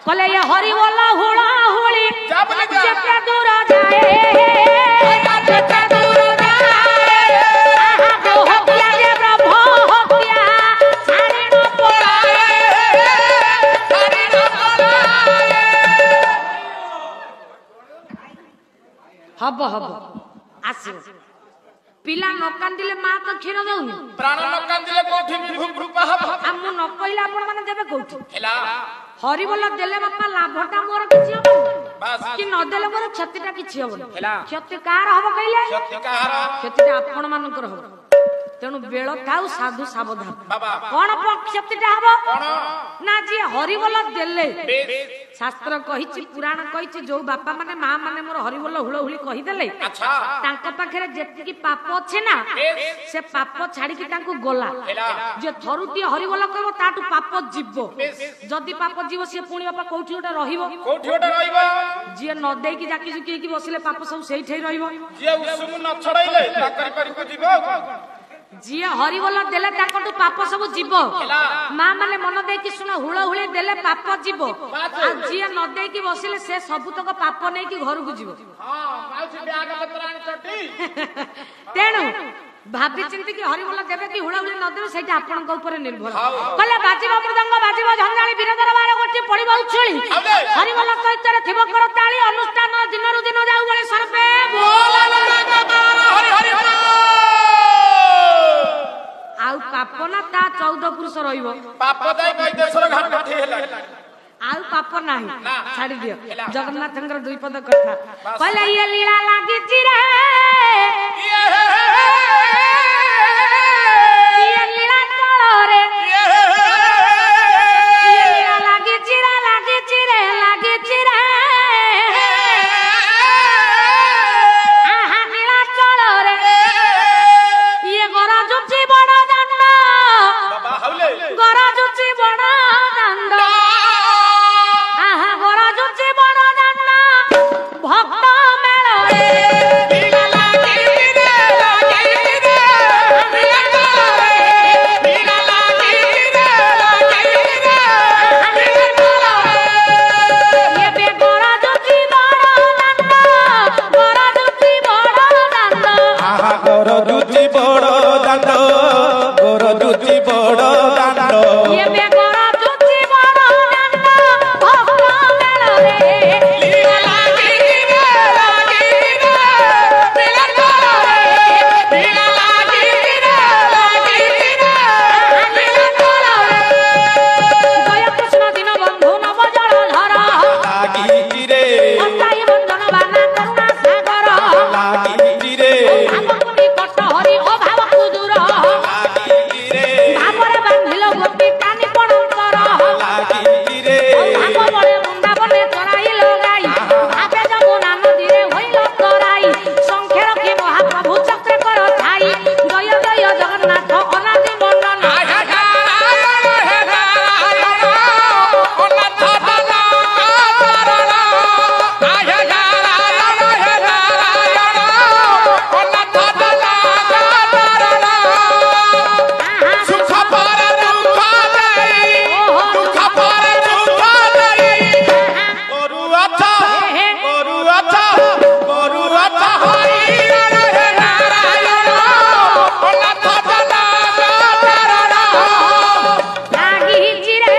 कले ये हरि बोला हुड़ा हुड़ी जब दूर जाए जब दूर जाए आहा हो गया ये प्रभु हो गया सारी न पड़ाए सारी न पड़ाए हब हब आसी पिला न कांदिले मां तो क्षीर दउनी प्राण न कांदिले कोठी भूख भूख हब आ मु न कइला आपण माने देबे कोठी हेला हरि बोला देले बापा लाभटा मोर किछि हो कि न देले मोर क्षतिटा किछि हो क्षति कार हबो कइले क्षतिटा आपण मानकर हो तेनु बेळ थाउ साधु सावधान कोन क्षतिटा हबो ना जी हरि बोला देले शास्त्र कहिछि पुराण कहिछि जो बापा माने मां माने मोर हरि बोला हुळ हुळी कहि देले अच्छा तांका पाखरे जेतिकी पाप अछि ना से पाप छाडी कि तांको गोला जे थरुटी हरि बोला कहबो ताटू पाप जिवो जदी पाप जीव से पुणी बापा कोठी ओटा रहिबो जे न देई कि जाकी जुकी कि बसिले पाप सब सेही ठई रहिबो जे उसमु न छड़ाइले ताकरी पारी को जीवो जी हरि बोला देले ताकटू पाप सब जीवो मां माने मन देई कि सुन हुळ हुळे देले पाप जीवो आ जे न देई कि बसिले से सब तक पाप नै कि घर को जीवो हां माउसी ब्याग पत्र आनी चटी तेनु भाभी चिंती कि हरि बोला देबे कि हुळ हुळे न देबे सेटा आपन को ऊपर निर्भर कहले बाजीबा मृदंग बाजीबा झंझाणी वीर दरबार गोटी पडिबा उछळी हरि बोला कइतरे थिबो कर ताली अनुष्ठान दिनरु दिन जाऊ गळे सरपे बोला हरि हरि हरि आउ पाप ना ता 14 पुरुष रहिबो पाप दाई वैदेश्वर घाट काठी हेला आउ पाप नाही छाडी दियो जगन्नाथंकर दुई पद कथा कहले ये लीला लागी चिरे ये लीला चलो रे ये लीला लागी चिरे लागी चिरे आहा लीला चलो रे ये गोरा जुची बड़ दंड बाबा हौले गोरा जुची बड़ दंड आहा गोरा जुची बड़ दंड भक्त मेळ रे लीला लागी रे लीला चलो रे लीला लागी रे लीला चलो रे ये बे गोरा जुची बड़ दंड गोरा जुची बड़ दंड आहा गोर दुची बड़ दांड गोर दुची बड़ दांड ये बे गोरा जुची बड़ दंड भक्त मेळ रे लीला लागी रे लीला चलो रे लीला लागी रे लीला चलो रे जय कृष्ण दिन बंधु नव जल धर लागी रे अस्थायी बंधन बाना करुणा सागर लागी रे भावकुनि कट हरि ओ भावकु दूर लागी रे भावरे बांधिल गोपी कानी पणंतर लागी रे भाव बळे वृंदावने चराइल गाई भावे जमुना नदीरे होइल तराई संख्या रखी महाप्रभु चक्र कर छाई जय जय जगन्नाथ अनादि मंडन लागी चिरे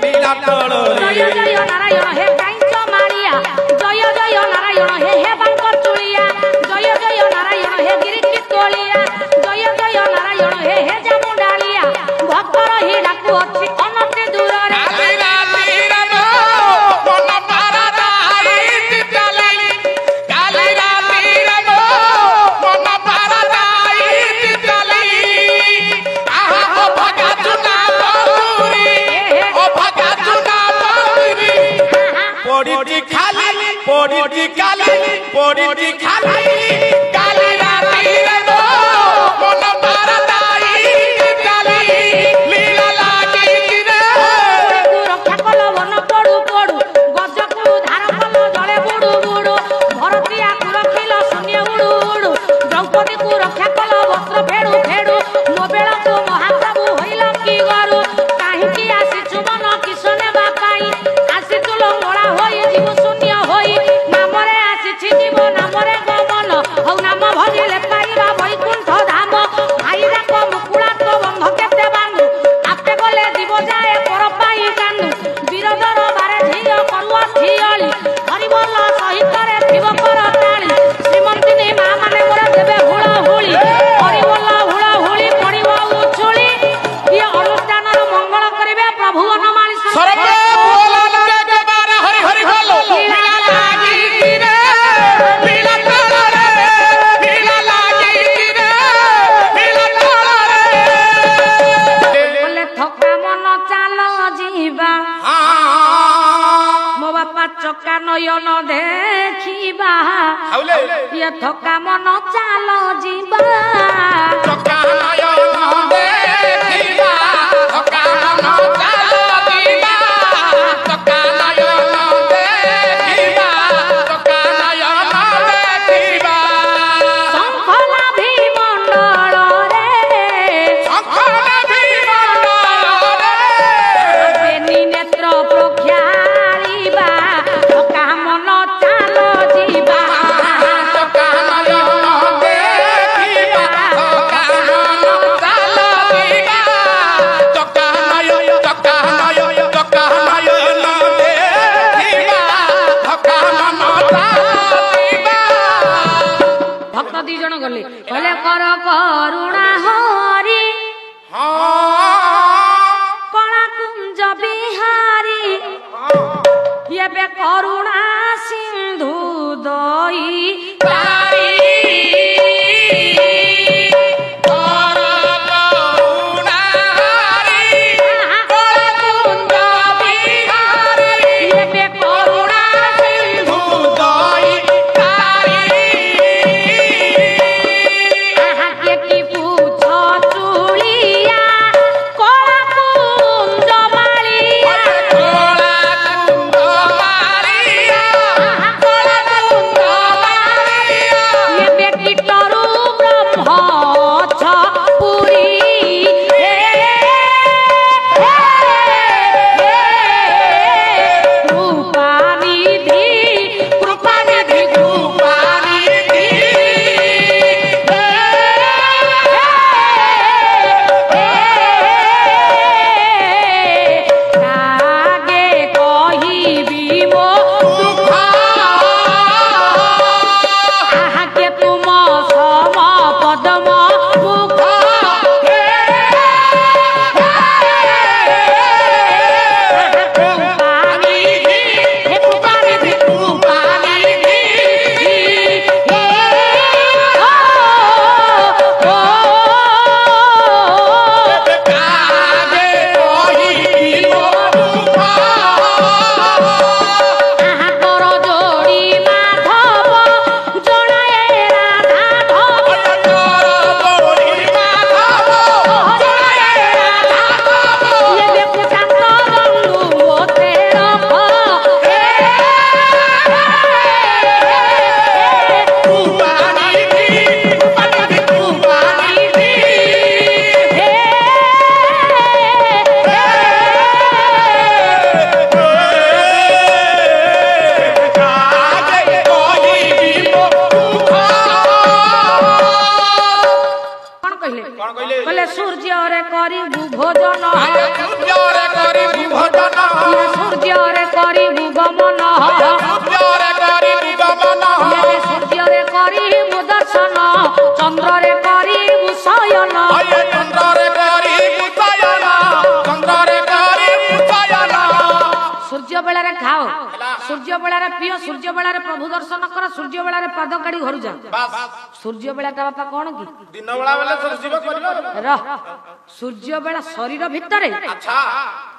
लीला तळ जय जय नारायण हे कांच मारिया जय जय नारायण हे हे बांकर चुलिया जय जय नारायण हे गिरिटी तोलिया जय जय नारायण हे हे जामुंडालिया भक्तर ही डाकू अछि अनति दूर रे पड़ी खाली पड़ी खाली पड़ी खाली काली राती रे गो मन पारदाई काली लीला लागी रे रक्षा कल वन पड़ू पड़ू गजकू धार कल जले बुड़ू बुड़ू भरतिया को रखिल शून्य उड़ू उड़ू द्रौपदी को रक्षा कल वस्त्र फेड़ू फेड़ू नोबेल को महाप्रभु होइल की गरु काहे की आसी चुमन किसने बापाई आसी ବାପା ଚକା ନୟନ ଦେଖିବା ଇଏ ଥକା ମନ ଚାଲ ଯିବା ଚକା ନୟନ ଦେଖିବା ଥକା ମନ ଚାଲ ଯିବା ଚକା ନୟନ ଦେଖିବା ଚକା ନୟନ ଦେଖିବା ଶଙ୍ଖଲା ଭୀମଣ୍ଡଳରେ ବେନି ନେତ୍ର ପ୍ରଖ୍ୟାଳିବା ଥକା ମନ ଚାଲ ଯିବା ଚକା ନୟନ ଦେଖିବା ଥକା ମନ ଚାଲ ଯିବା ଚକା ନୟନ ଦେଖିବା ଥକା ମନ ଚାଲ ଯିବା। ଭକ୍ତ ଦି ଜଣ ଗଲେ କହିଲେ କର କରୁଣା ହରି କଳା କୁଞ୍ଜ ବିହାରୀ ଏବେ କରୁଣା ସିନ୍ଧୁ ଦଇ ଏବେ କରୁଣା ସିନ୍ଧୁ କେଟି ପୁଛ ଚୁଳିଆ କଳା କୁଞ୍ଜ ମାଳିଆ ଏବେ କୀଟରୁ ବ୍ରହ୍ମ ପୁରୀ କୃପାନିଧି କୃପାନିଧି କୃପାନିଧି କାగే କହିବି ମୋ ଦୁଃଖ ଆହାକେ ତୁମ ସମ ପଦମ ମୁଖ କୃପାନିଧି କୃପାନିଧି କୃପାନିଧି ଆହାଙ୍କର ଯୋଡ଼ି ମାଧବ ଜଣାଏ ରାଧାଧବ ଏବେ କୁଶାନ୍ତ ବନ୍ଧୁ ମୋତେ ରଖ କଣ କହିଲେ କହିଲେ ସୂର୍ଯ୍ୟରେ କରିବୁ ଭୋଜନ ଇଏ ସୂର୍ଯ୍ୟରେ କରିବୁ ଗମନ ଏବେ ସୂର୍ଯ୍ୟରେ କରିବୁ ଦର୍ଶନ ଚନ୍ଦ୍ରରେ କରିବୁ ଶୟନ ସୂର୍ଯ୍ୟ ବେଳାରେ ଖାଅ ସୂର୍ଯ୍ୟ ବେଳାରେ ପିଅ ସୂର୍ଯ୍ୟ ବେଳାରେ ପ୍ରଭୁ ଦର୍ଶନ କର ସୂର୍ଯ୍ୟ ବେଳାରେ ପାଦ କାଢି ଘରୁ ଯାଅ ସୂର୍ଯ୍ୟ ବେଳାଟା ବାପା କଣ କି ଦିନ ବେଳା ବେଲେ ସରିଯିବ କରିବା ରହ ସୂର୍ଯ୍ୟ ବେଳା ଶରୀର ଭିତରେ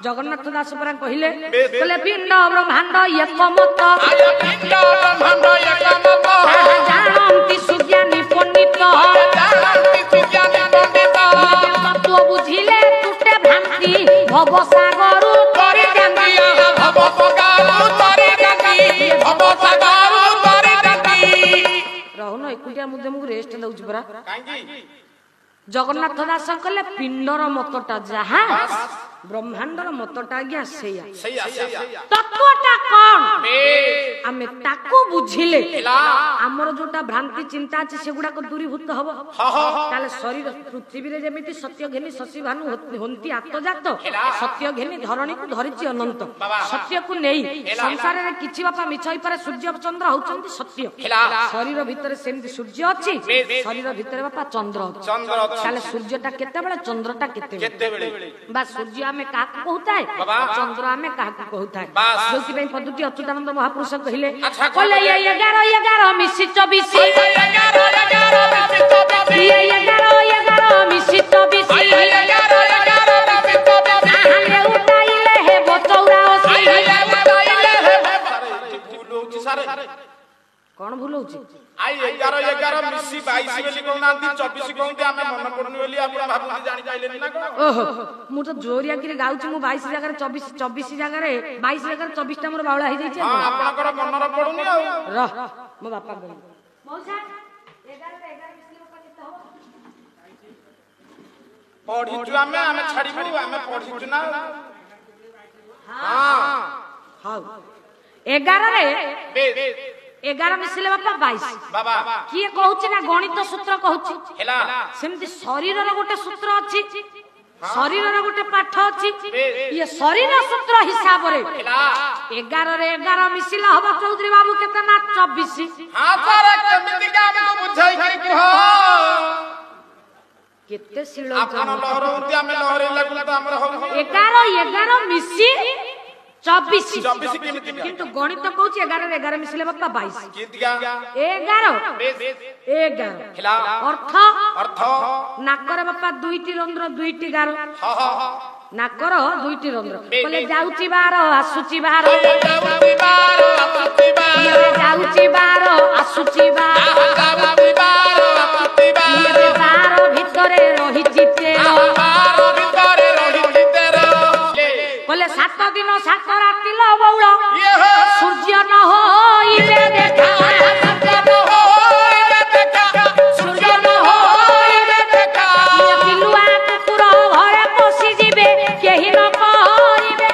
ଜଗନ୍ନାଥ ଦାସ ପରା କହିଲେ ପିଣ୍ଡ ବ୍ରହ୍ମାଣ୍ଡ ଏକମତ ଜାଣନ୍ତି ସୁଜ୍ଞାନୀ ପଣ୍ଡିତ ତତ୍ତ୍ୱ ବୁଝିଲେ ତୁଟେ ଭ୍ରାନ୍ତି ଭବସାଗରୁ ତରି ଯାନ୍ତି ରହୁନ ଏକୁଟିଆ ମୁଁ ତମକୁ ରେଷ୍ଟ ଦଉଛି ପରା ଜଗନ୍ନାଥ ଦାସ କହିଲେ ପିଣ୍ଡର ମତଟା ଯାହା ବ୍ରହ୍ମାଣ୍ଡର ମତଟା ଆଜ୍ଞା ସେଇଆ ତତ୍ତ୍ୱଟା କଣ ଆମେ ତାକୁ ବୁଝିଲେ ଆମର ଯୋଉଟା ଭ୍ରାନ୍ତି ଚିନ୍ତା ଅଛି ସେଗୁଡାକ ଦୂରୀଭୂତ ହବ ତାହେଲେ ଶରୀର ପୃଥିବୀରେ ଯେମିତି ସତ୍ୟ ଘେନି ଶଶୀ ଭାନୁ ହନ୍ତି ଆତ୍ମଜାତ ସତ୍ୟ ଘେନି ଧରଣୀକୁ ଧରିଛି ଅନନ୍ତ ସତ୍ୟକୁ ନେଇ ସଂସାରରେ କିଛି ବାପା ମିଛ ହେଇପାରେ ସୂର୍ଯ୍ୟ ଚନ୍ଦ୍ର ହଉଛନ୍ତି ସତ୍ୟ ଶରୀର ଭିତରେ ସେମିତି ସୂର୍ଯ୍ୟ ଅଛି ଶରୀର ଭିତରେ ବାପା ଚନ୍ଦ୍ର ଅଛି ତାହେଲେ ସୂର୍ଯ୍ୟଟା କେତେବେଳେ ଚନ୍ଦ୍ରଟା କେତେବେଳେ ବା ସୂର୍ଯ୍ୟ ଆମେ କାହାକୁ କହୁଥାଏ ଚନ୍ଦ୍ର ଆମେ କାହାକୁ କହୁଥାଏ ଯୋଉଥିପାଇଁ ପଦୁଟି ଅଚ୍ୟୁତାନନ୍ଦ ମହାପୁରୁଷ କହିଲେ କହିଲେ 11 ମିଶି 24 ମିଶି 24 ଉଠାଇଲେ ହେବ 84 ସାରେ କଣ ଭୁଲ ହଉଛି? ଆଇ 11 ମିଶି 22 ବୋଲି କହୁନାହାନ୍ତି 24 କହୁନ୍ତି ଆମେ ମନେ ପଡୁନି ବୋଲି ଆପଣ ଭାବୁଛନ୍ତି ଜାଣି ପାଇଲେନି ନା କଣ? ଓହୋ ମୁଁ ତ ଜୋରିଆ କିରେ ଗାଉଛି ମୁଁ 22 ଜାଗାରେ 24 ଜାଗାରେ 22 ଜାଗାରେ 24 ଟା ମୋର ବାଉଳା ହେଇଯାଇଛି। ହଁ ଆପଣଙ୍କର ମନର ପଡୁନି ଆଉ ରହ ମୋ ବାପା କହିଲେ ମଉସା 11 ରେ 11 ମିଶିଲେ ବାପା କେତେ ହବ? ପଢିଛୁ ଆମେ ଛାଡିବୁ ଆମେ ପଢିଛୁ ନା। ହଁ ହଉ 11 ରେ 11 ମିଶିଲେ ବାପା 22 ବାବା କିଏ କହୁଛି ନା ଗଣିତ ସୂତ୍ର କହୁଛି ହେଲା ସେମିତି ଶରୀରର ଗୋଟେ ସୂତ୍ର ଅଛି ଶରୀରର ଗୋଟେ ପାଠ ଅଛି ଇଏ ଶରୀର ସୂତ୍ର ହିସାବରେ 11 ରେ 11 ମିଶିଲେ ହବ ଚୌଧୁରୀ ବାବୁ କେତେ ନା 24। ହଁ ସାର୍ କେମିତି ଆମକୁ ବୁଝାଇକି କୁହ କେତେ ଶିଳ ଆପଣ ଲହରଉନ୍ତି ଆମେ ଲହରେଇଲା ତ ଆମର ହଉନି। 11 ମିଶି 24 କେମିତି କିନ୍ତୁ ଗଣିତ କହୁଛି 11 ରେ 11 ମିଶିଲେ ବାପା 22 11 11 ଅର୍ଥ ନାକର ବାପା 2ଟି ରନ୍ଧ୍ର 2ଟି ଗାର ନାକର 2ଟି ରନ୍ଧ୍ର କହିଲେ ଯାଉଛି 12 ଆସୁଛି 12 ଯାଉଛି 12 ଆସୁଛି 12 ଭିତରେ ରହିଛି 13 7 ଦିନ 7 ରାତି ଲ ବଉଳ ସୂର୍ଯ୍ୟ ନ ହୋଇଲେ ଦେଖା ସୂର୍ଯ୍ୟ ନ ହୋଇଲେ ଦେଖା ବିଲୁଆ କୁକୁର ଘରେ ପଶିଯିବେ କେହି ନ କରିବେ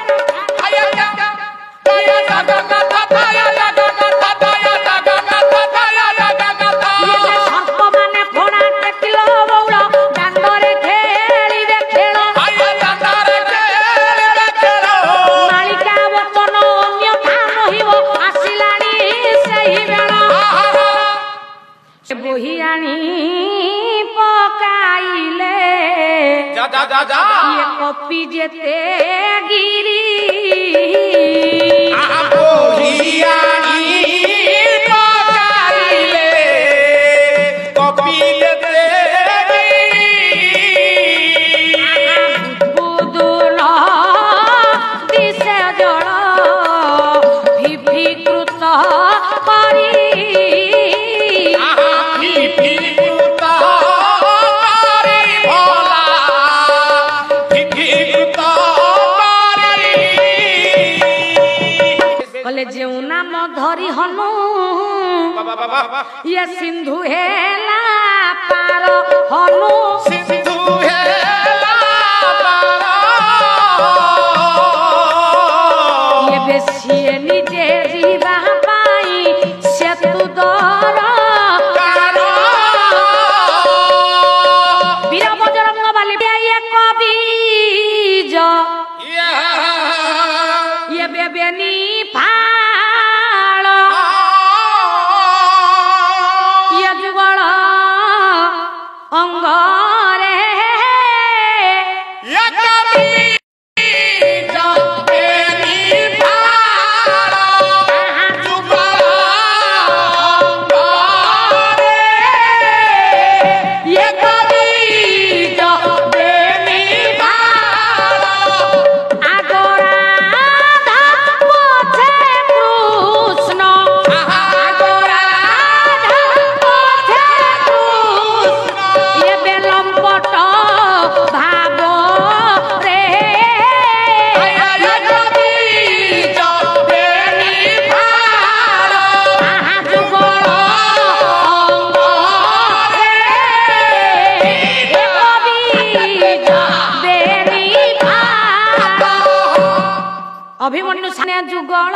ସର୍ପ ମାନେ ଫୋଡା ଟେକିଲ ବଉଳ ଦାଣ୍ଡରେ ଖେଳିବେ ଖେଳ বহি আনি পকাইলে কপি যেতে গিরি বহি আনি পকাইলে কপি যেতে বুদুল দিশে জল ভিভিকৃত করি যেউ নাম ধরি হনু ইয়ে সিন্ধু হেলা পার হনু সিন্ধু হেলা ইয়ে বেশি নিজে ଯିବା ପାଇଁ ସେତୁ ଦର বীর বজরঙ্গ বালি ইয়ে কবিজ ইয়ে বেবেনি ফাল ইয়ে যুগল অঙ্গরে অভিমন্যু সানে যুগল